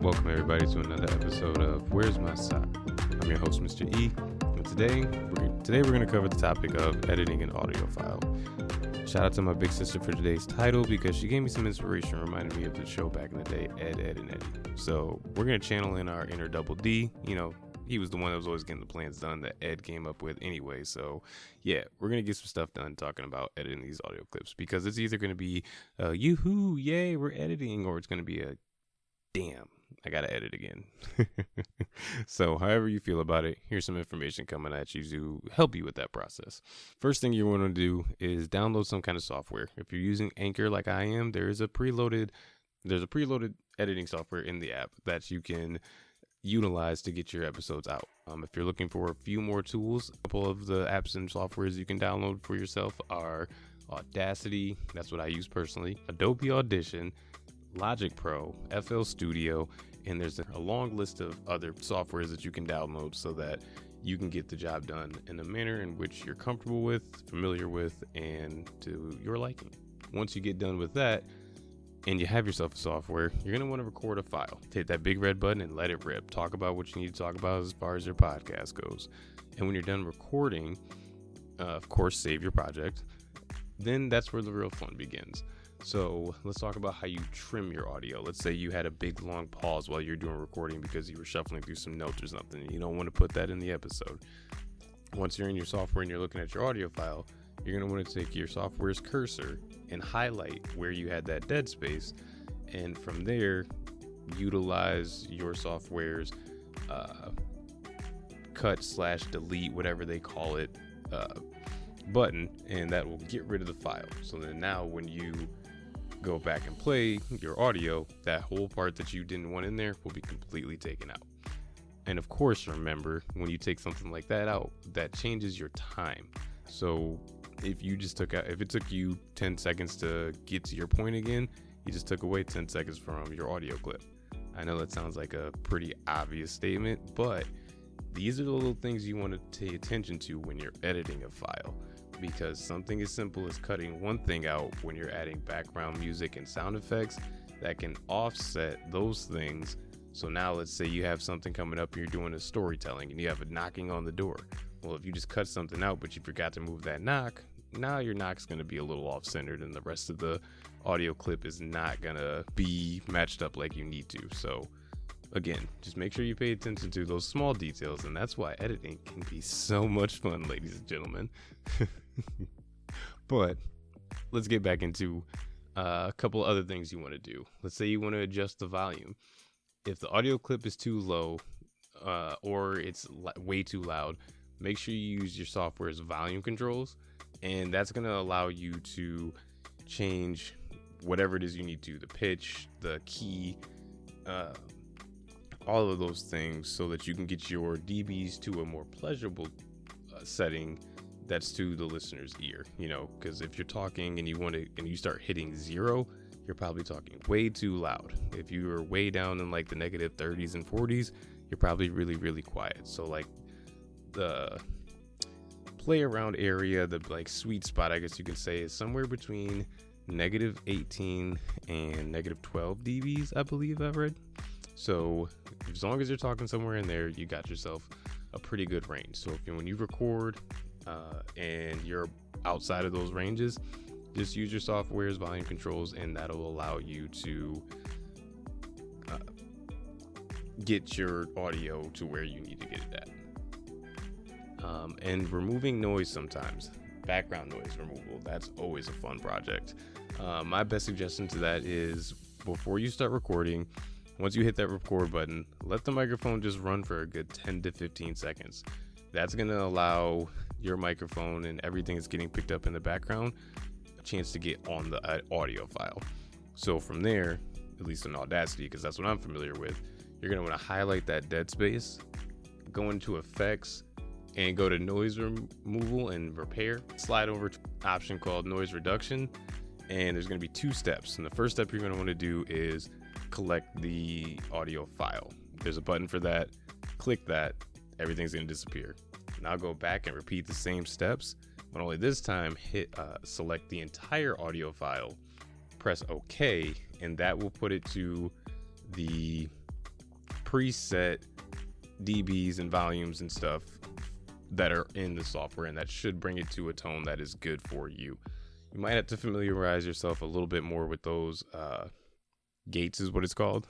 Welcome everybody to another episode of Where's My Sock? I'm your host, Mr. E, and today we're going to cover the topic of editing an audio file. Shout out to my big sister for today's title because she gave me some inspiration, reminded me of the show back in the day, Ed, and Eddie. So we're going to channel in our inner Double D. You know, he was the one that was always getting the plans done that Ed came up with anyway. So yeah, we're going to get some stuff done talking about editing these audio clips because it's either going to be yoo-hoo, yay, we're editing, or it's going to be a damn, I gotta edit again. So however you feel about it, here's some information coming at you to help you with that process. First thing you want to do is download some kind of software. If you're using Anchor like I am, there's a preloaded editing software in the app that you can utilize to get your episodes out. If you're looking for a few more tools, a couple of the apps and softwares you can download for yourself are Audacity, that's what I use personally, Adobe Audition, Logic Pro, FL Studio, and there's a long list of other softwares that you can download so that you can get the job done in a manner in which you're comfortable with, familiar with, and to your liking. Once you get done with that and you have yourself a software, you're going to want to record a file. Hit that big red button and let it rip. Talk about what you need to talk about as far as your podcast goes. And when you're done recording, of course, save your project. Then that's where the real fun begins. So let's talk about how you trim your audio. Let's say you had a big long pause while you're doing recording because you were shuffling through some notes or something. You don't want to put that in the episode. Once you're in your software and you're looking at your audio file, you're going to want to take your software's cursor and highlight where you had that dead space. And from there, utilize your software's cut/delete, whatever they call it, button, and that will get rid of the file. So then now when you go back and play your audio, that whole part that you didn't want in there will be completely taken out. And of course, remember, when you take something like that out, that changes your time. So if it took you 10 seconds to get to your point again, you just took away 10 seconds from your audio clip. I know that sounds like a pretty obvious statement, but these are the little things you want to pay attention to when you're editing a file. Because something as simple as cutting one thing out when you're adding background music and sound effects, that can offset those things. So now let's say you have something coming up and you're doing a storytelling and you have a knocking on the door. Well, if you just cut something out but you forgot to move that knock, now your knock's going to be a little off-centered and the rest of the audio clip is not going to be matched up like you need to. So again, just make sure you pay attention to those small details, and that's why editing can be so much fun, ladies and gentlemen. But let's get back into a couple other things you want to do. Let's say you want to adjust the volume. If the audio clip is too low or it's way too loud, make sure you use your software's volume controls, and that's going to allow you to change whatever it is you need to, the pitch, the key, all of those things, so that you can get your dBs to a more pleasurable setting that's to the listener's ear. You know, because if you're talking and you start hitting 0, you're probably talking way too loud. If you are way down in like the negative 30s and 40s, you're probably really, really quiet. So like the play around area, the like sweet spot, I guess you could say, is somewhere between negative 18 and negative 12 dBs, I believe I've read. So as long as you're talking somewhere in there, you got yourself a pretty good range. So when you record and you're outside of those ranges, just use your software's volume controls, and that'll allow you to get your audio to where you need to get it at. And removing noise sometimes, background noise removal, that's always a fun project. My best suggestion to that is before you start recording, once you hit that record button, let the microphone just run for a good 10 to 15 seconds. That's going to allow your microphone and everything that's getting picked up in the background a chance to get on the audio file. So from there, at least in Audacity, because that's what I'm familiar with, you're going to want to highlight that dead space, go into effects, and go to noise removal and repair. Slide over to an option called noise reduction, and there's going to be 2 steps. And the first step you're going to want to do is collect the audio file. There's a button for that. Click that. Everything's going to disappear. Now go back and repeat the same steps, but only this time select the entire audio file, press OK, and that will put it to the preset dBs and volumes and stuff that are in the software, and that should bring it to a tone that is good for you. You might have to familiarize yourself a little bit more with those gates is what it's called.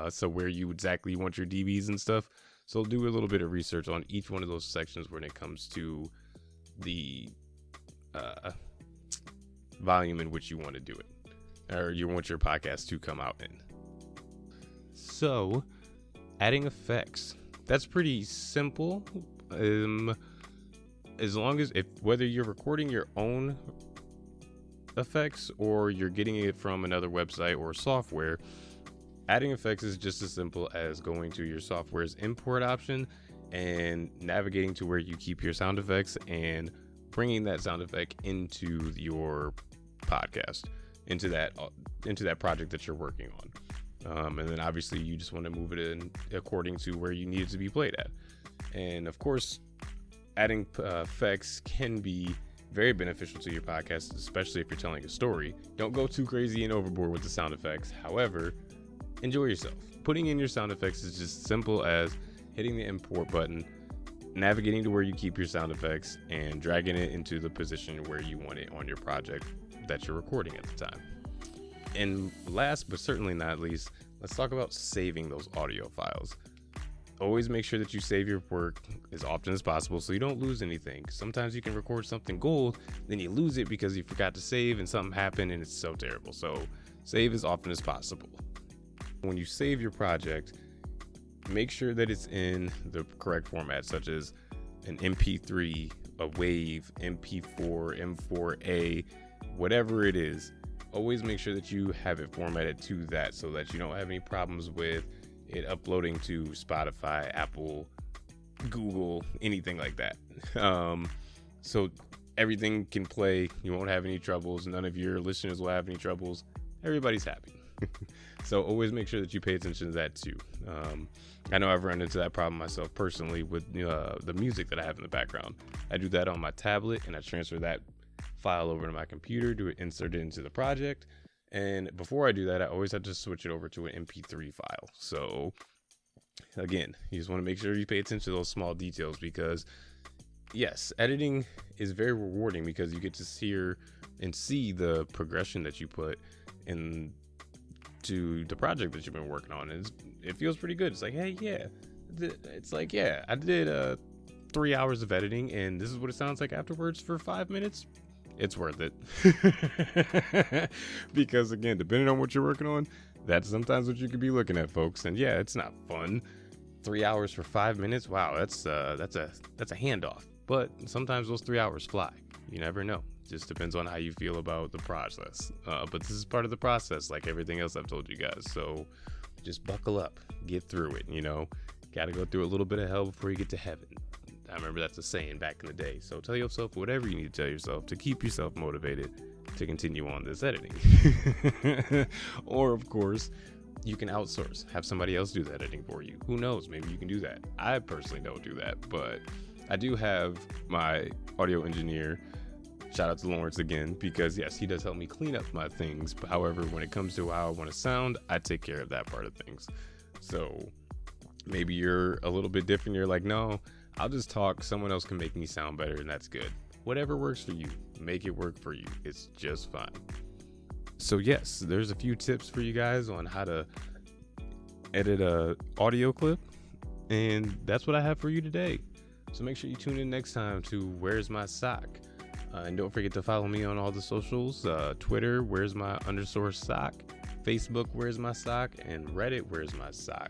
So where you exactly want your dBs and stuff. So do a little bit of research on each one of those sections when it comes to the volume in which you want to do it, or you want your podcast to come out in. So adding effects, that's pretty simple. As long as whether you're recording your own effects or you're getting it from another website or software, adding effects is just as simple as going to your software's import option and navigating to where you keep your sound effects and bringing that sound effect into your podcast, into that project that you're working on. And then obviously you just want to move it in according to where you need it to be played at. And of course, adding effects can be very beneficial to your podcast, especially if you're telling a story. Don't go too crazy and overboard with the sound effects. However, enjoy yourself. Putting in your sound effects is just simple as hitting the import button, navigating to where you keep your sound effects, and dragging it into the position where you want it on your project that you're recording at the time. And last but certainly not least, let's talk about saving those audio files. Always make sure that you save your work as often as possible so you don't lose anything. Sometimes you can record something gold, then you lose it because you forgot to save and something happened and it's so terrible. So save as often as possible. When you save your project, make sure that it's in the correct format, such as an MP3, a WAV, MP4, M4A, whatever it is. Always make sure that you have it formatted to that so that you don't have any problems with it uploading to Spotify, Apple, Google, anything like that. So everything can play. You won't have any troubles. None of your listeners will have any troubles. Everybody's happy. So always make sure that you pay attention to that too. I know I've run into that problem myself personally with the music that I have in the background. I do that on my tablet and I transfer that file over to my computer to insert it into the project. And before I do that, I always have to switch it over to an MP3 file. So again, you just want to make sure you pay attention to those small details because yes, editing is very rewarding because you get to hear and see the progression that you put into the project that you've been working on. And it feels pretty good. It's like, hey, yeah. It's like, yeah, I did 3 hours of editing and this is what it sounds like afterwards for 5 minutes. It's worth it. Because again, depending on what you're working on, that's sometimes what you could be looking at, folks. And yeah, it's not fun. 3 hours for 5 minutes. Wow, that's a handoff. But sometimes those 3 hours fly. You never know. Just depends on how you feel about the process. But this is part of the process, like everything else I've told you guys. So just buckle up, get through it. Got to go through a little bit of hell before you get to heaven. I remember that's a saying back in the day. So tell yourself whatever you need to tell yourself to keep yourself motivated to continue on this editing. Or of course, you can outsource, have somebody else do the editing for you. Who knows? Maybe you can do that. I personally don't do that, but I do have my audio engineer. Shout out to Lawrence again, because yes, he does help me clean up my things. But however, when it comes to how I want to sound, I take care of that part of things. So maybe you're a little bit different. You're like, no, I'll just talk. Someone else can make me sound better, and that's good. Whatever works for you, make it work for you. It's just fine. So yes, there's a few tips for you guys on how to edit a audio clip, and that's what I have for you today. So make sure you tune in next time to Where's My Sock? And don't forget to follow me on all the socials, Twitter, Where's My _sock, Facebook, Where's My Sock, and Reddit, Where's My Sock.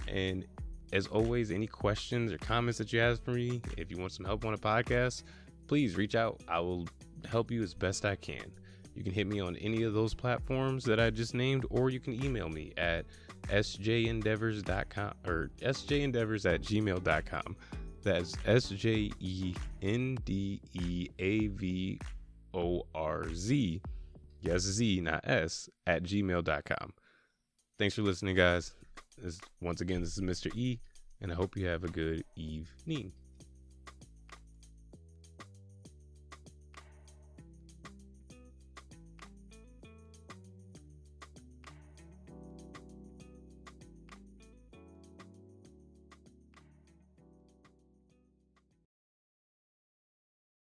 And as always, any questions or comments that you have for me, if you want some help on a podcast, please reach out. I will help you as best I can. You can hit me on any of those platforms that I just named, or you can email me at sjendeavors.com or sjendeavors@gmail.com. That's SJENDEAVORZ. Yes, Z, not S, @gmail.com. Thanks for listening, guys. Once again, this is Mr. E, and I hope you have a good evening.